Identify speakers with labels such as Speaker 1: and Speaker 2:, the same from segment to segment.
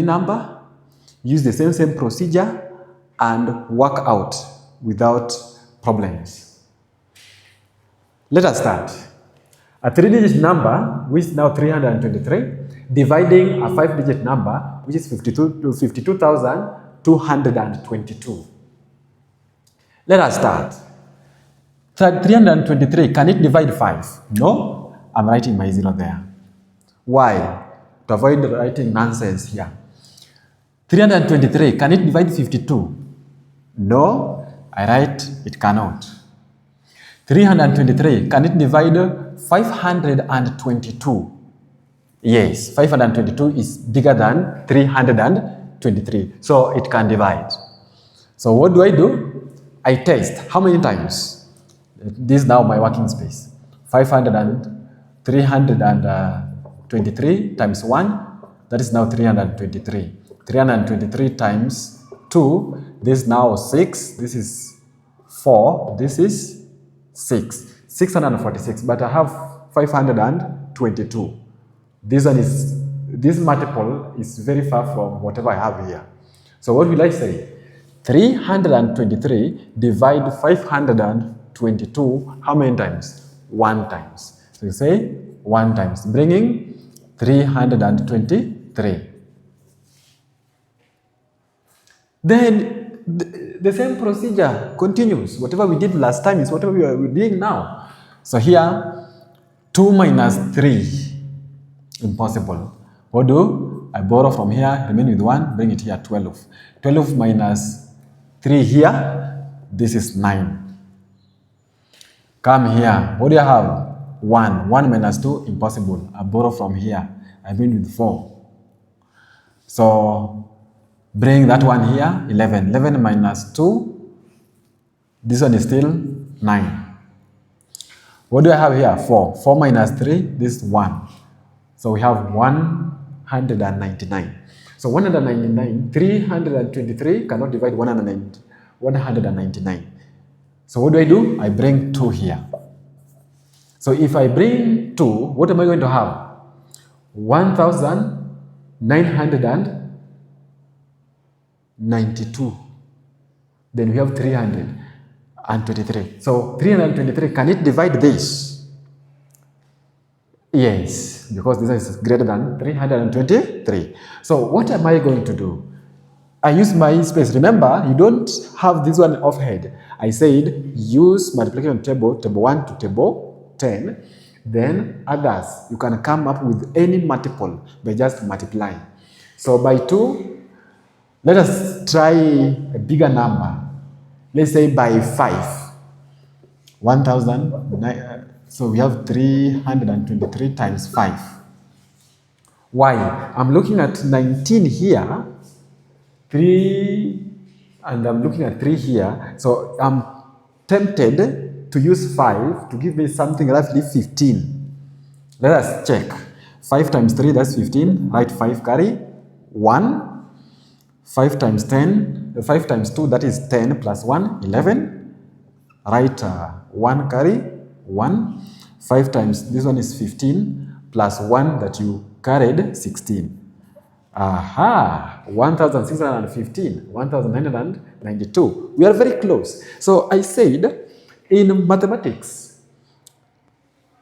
Speaker 1: number, use the same procedure, and work out without problems. Let us start. A 3-digit number, which is now 323, dividing a 5-digit number, which is 52,222. Let us start. 323, can it divide 5? No, I'm writing my 0 there. Why? To avoid writing nonsense here. 323, can it divide 52? No, I write it cannot. 323, can it divide 522? Yes, 522 is bigger than 323, so it can divide. So what do? I test. How many times? This is now my working space. 323 times 1, that is now 323. 323 times 2, this is now 6, this is 4, this is 6. 646, but I have 522. This multiple is very far from whatever I have here. So what will I say? 323 divide 522, how many times? 1 times. So you say 1 times, bringing 323. Then the same procedure continues. Whatever we did last time is whatever we're doing now. So here, 2 minus 3, impossible. What do? I borrow from here, remain with 1, bring it here, 12. 12 minus 3 here, this is 9. Come here, what do I have? 1. 1 minus 2, impossible. I borrow from here, I bring with 4. So, bring that one here, 11. 11 minus 2, this one is still 9. What do I have here? 4. 4 minus 3, this is 1. So we have 199. So 199, 323 cannot divide 199. So what do? I bring 2 here. So if I bring 2, what am I going to have? 1,992. Then we have 323. So 323, can it divide this? Yes, because this is greater than 323. So what am I going to do? I use my space. Remember, you don't have this one offhead. I said use multiplication table, table 1 to table 10. Then others, you can come up with any multiple by just multiplying. So by 2, let us try a bigger number. Let's say by 5. 1,000. So we have 323 times 5. Why? I'm looking at 19 here, 3, and I'm looking at 3 here. So I'm tempted to use 5 to give me something roughly 15. Let us check. 5 times 3, that's 15. Write 5 carry 1. 5 times 10, 5 times 2, that is 10 plus 1, 11. Write 1 carry 1. 5 times, this one is 15 plus 1 that you carried, 16. Aha, 1,615, 1,992. We are very close. So I said, in mathematics,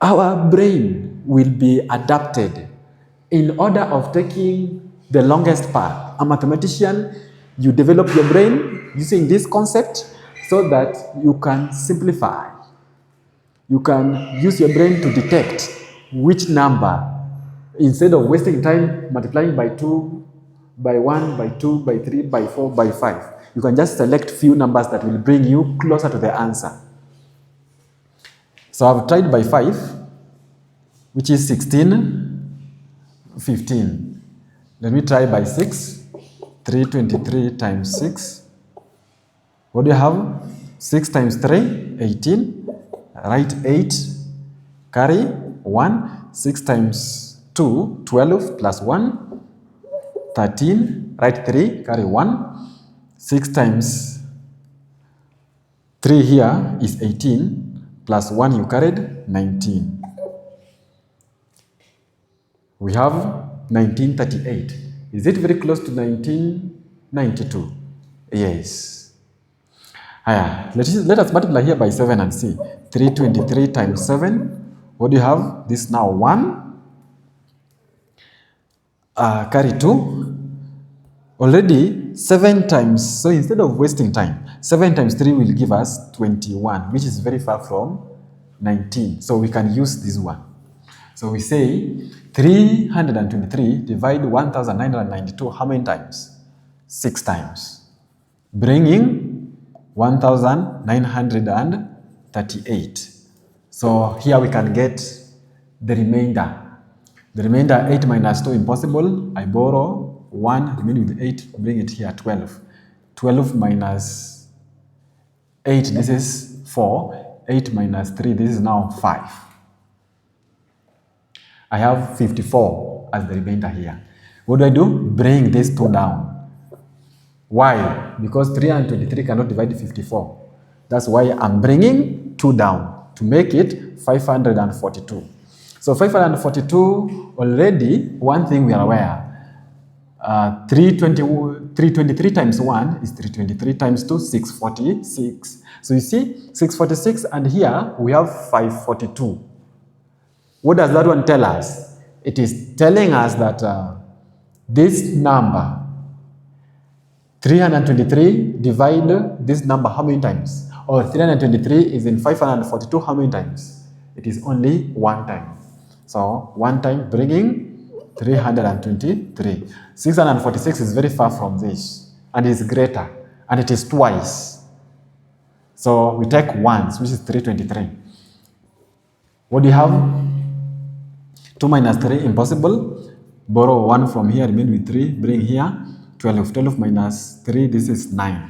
Speaker 1: our brain will be adapted in order of taking the longest path. A mathematician, you develop your brain using this concept so that you can simplify. You can use your brain to detect which number, instead of wasting time multiplying by 2, by 1, by 2, by 3, by 4, by 5. You can just select few numbers that will bring you closer to the answer. So I've tried by 5, which is 16, 15. Let me try by 6. 323 times 6. What do you have? 6 times 3, 18. Write 8, carry 1. 6 times 2, 12 plus 1, 13. Write 3, carry 1. 6 times 3 here is 18, plus 1 you carried, 19. We have 1938. Is it very close to 1992? Yes. Let us multiply here by 7 and see. 323 times 7. What do you have? This now 1. Carry 2. Already 7 times, so instead of wasting time, 7 times 3 will give us 21, which is very far from 19. So we can use this one. So we say 323 divide 1992 how many times? 6 times. Bringing 1938. So here we can get the remainder. The remainder 8 minus 2 impossible. I borrow 1, remain with 8, bring it here 12. 12 minus 8, this is 4. 8 minus 3, this is now 5. I have 54 as the remainder here. What do? Bring this 2 down. Why? Because 323 cannot divide 54. That's why I'm bringing 2 down to make it 542. So 542, already, one thing we are aware. 323 times 1 is 323 times 2, 646. So you see, 646, and here we have 542. What does that one tell us? It is telling us that this number, 323, divide this number how many times? Or 323 is in 542 how many times? It is only 1 time. So 1 time bringing 323. 646 is very far from this, and is greater, and it is twice. So we take ones, which is 323. What do you have? 2 minus 3, impossible. Borrow 1 from here, remain with 3, bring here 12. 12 minus 3, this is 9.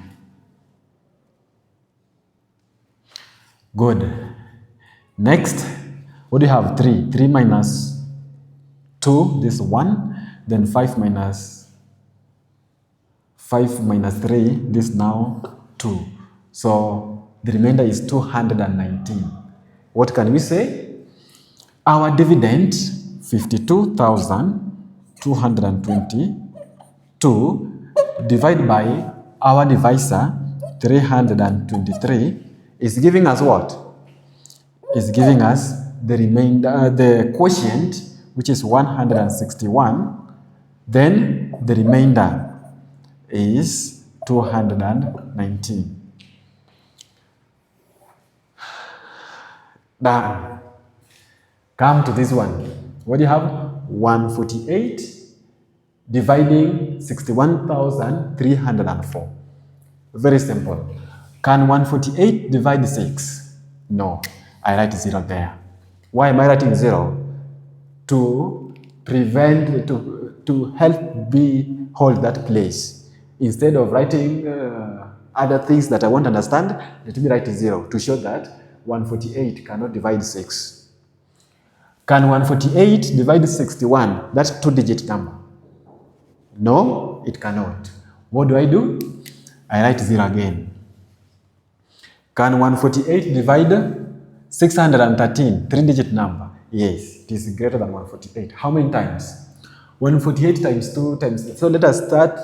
Speaker 1: Good. Next, what do you have? 3. 3 minus 2, this 1. Then 5 minus 3, this now 2. So the remainder is 219. What can we say? Our dividend, 52,222, divided by our divisor, 323, is giving us what? Is giving us the remainder, the quotient, which is 161. Then the remainder is 219. Done. Come to this one. What do you have? 148 dividing 61,304. Very simple. Can 148 divide 6? No. I write 0 there. Why am I writing 0? To prevent, to help me hold that place. Instead of writing other things that I won't understand, let me write 0 to show that 148 cannot divide 6. Can 148 divide 61? That's 2-digit number. No, it cannot. What do? I write 0 again. Can 148 divide 613? 3-digit number. Yes, it is greater than 148. How many times? 148 times 2 times. So let us start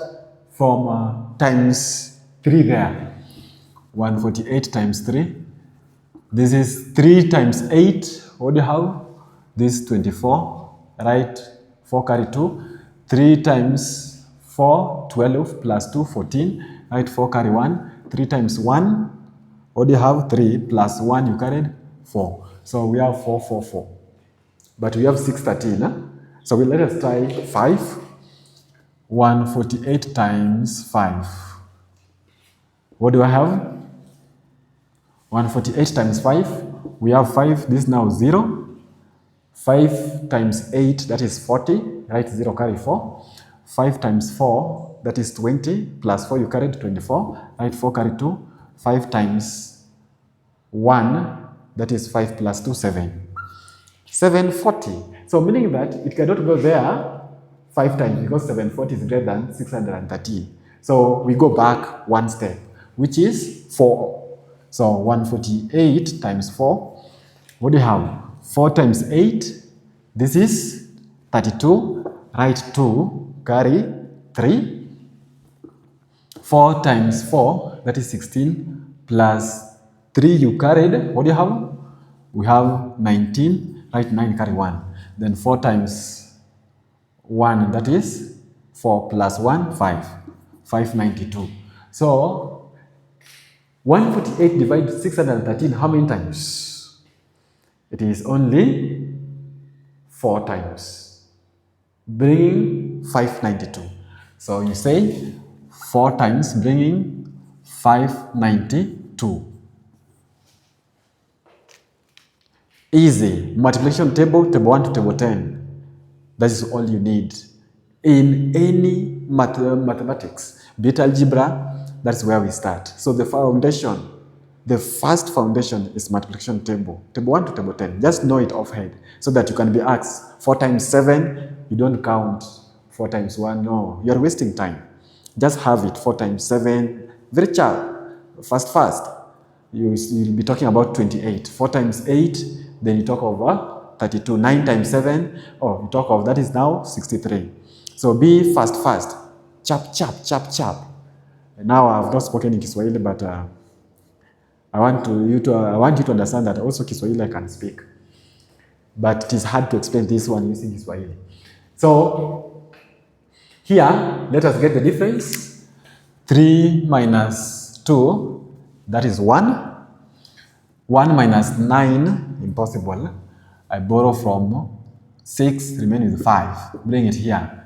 Speaker 1: from times 3 there. 148 times 3. This is 3 times 8. What do you have? This 24. Right? 4 carry 2. 3 times 4, 12 plus 2, 14. Right? 4 carry 1. 3 times 1. What do you have? 3 plus 1 you carried 4. So we have 4, 4, 4. But we have 613. Huh? So let us try 5. 148 times 5. What do I have? 148 times 5. We have 5. This now 0. 5 times 8, that is 40. Right? 0 carry 4. 5 times 4, that is 20. Plus 4, you carried 24. Right? 4 carry 2. 5 times 1, that is 5 plus 2, 7. 740. So meaning that it cannot go there 5 times because 740 is greater than 613. So we go back 1 step, which is 4. So 148 times 4. What do you have? 4 times 8. This is 32. Write 2. Carry 3. 4 times 4, that is 16, plus 3 you carried. What do you have? We have 19, right? 9 carry 1. Then 4 times 1, that is 4 plus 1, 5. 592. So 148 divided 613, how many times? It is only 4 times, bringing 592. So you say 4 times bringing 592. Easy. Multiplication table, table 1 to table 10. That is all you need. In any mathematics, be it algebra, that's where we start. So the foundation, the first foundation is multiplication table, table 1 to table 10. Just know it offhand so that you can be asked 4 times 7, you don't count 4 times 1. No, you're wasting time. Just have it 4 times 7, very sharp, fast. You'll be talking about 28. 4 times 8, then you talk over 32. 9 times 7, you talk of, that is now 63. So be fast. Chap. Now I've not spoken in Kiswahili, but I want you to understand that also Kiswahili I can speak. But it is hard to explain this one using Kiswahili. So here, let us get the difference. 3 minus 2, that is 1. 1 minus 9, impossible. I borrow from 6, remain with 5. Bring it here.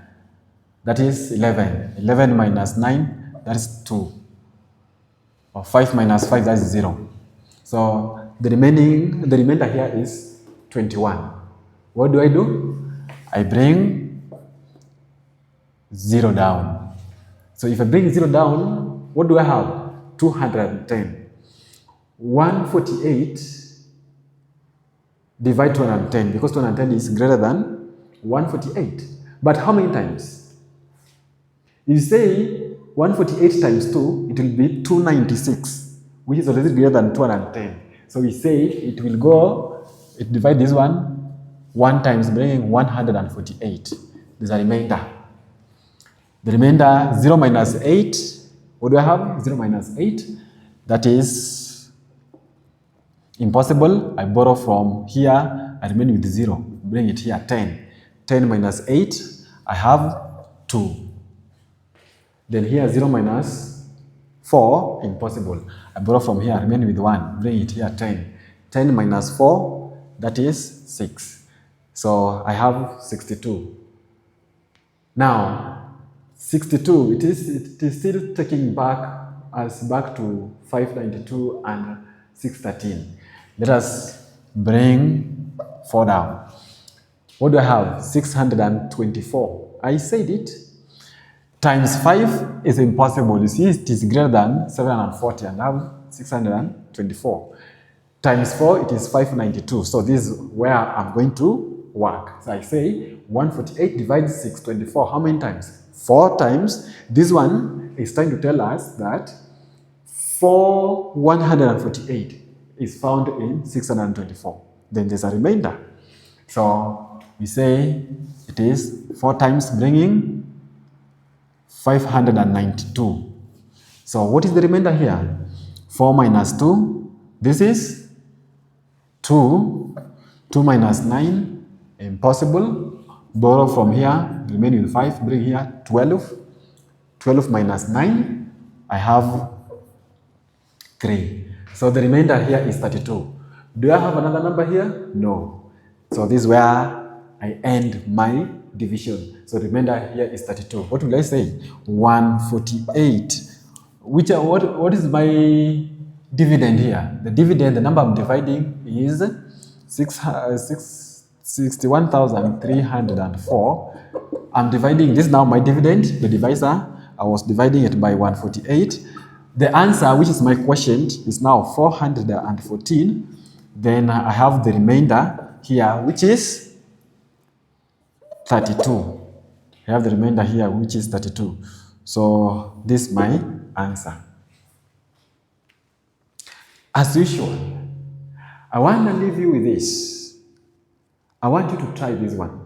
Speaker 1: That is 11. 11 minus 9, that is 2. Or 5 minus 5, that is 0. So the remainder here is 21. What do? I bring 0 down. So if I bring 0 down, what do I have? 210. 148 divide 210, because 210 is greater than 148. But how many times? You say 148 times 2, it will be 296, which is already greater than 210. So we say it divide this one times, bringing 148. There's a remainder. The remainder, 0 minus 8. What do I have? 0 minus 8. That is impossible. I borrow from here. I remain with 0. Bring it here, 10. 10 minus 8. I have 2. Then here, 0 minus 4. Impossible. I borrow from here. I remain with 1. Bring it here, 10. 10 minus 4. That is 6. So I have 62. Now, 62, it is still taking us back to 592 and 613. Let us bring 4 down. What do I have? 624. I said it. Times 5 is impossible. You see, it is greater than 740 and I have 624. Times 4, it is 592. So this is where I'm going to work. So I say 148 divides 624. How many times? 4 times. This one is trying to tell us that 148 is found in 624. Then there's a remainder. So we say it is 4 times bringing 592. So what is the remainder here? 4 minus 2. This is 2. 2 minus 9. Impossible. Borrow from here. Remain with 5. Bring here 12. 12 minus 9. I have 3. So the remainder here is 32. Do I have another number here? No. So this is where I end my division. So the remainder here is 32. What will I say? 148. What is my dividend here? The dividend, the number I'm dividing is 61,304. I'm dividing this now my dividend, the divisor. I was dividing it by 148. The answer, which is my quotient, is now 414. Then I have the remainder here, which is 32. I have the remainder here, which is 32. So this is my answer. As usual, I want to leave you with this. I want you to try this one.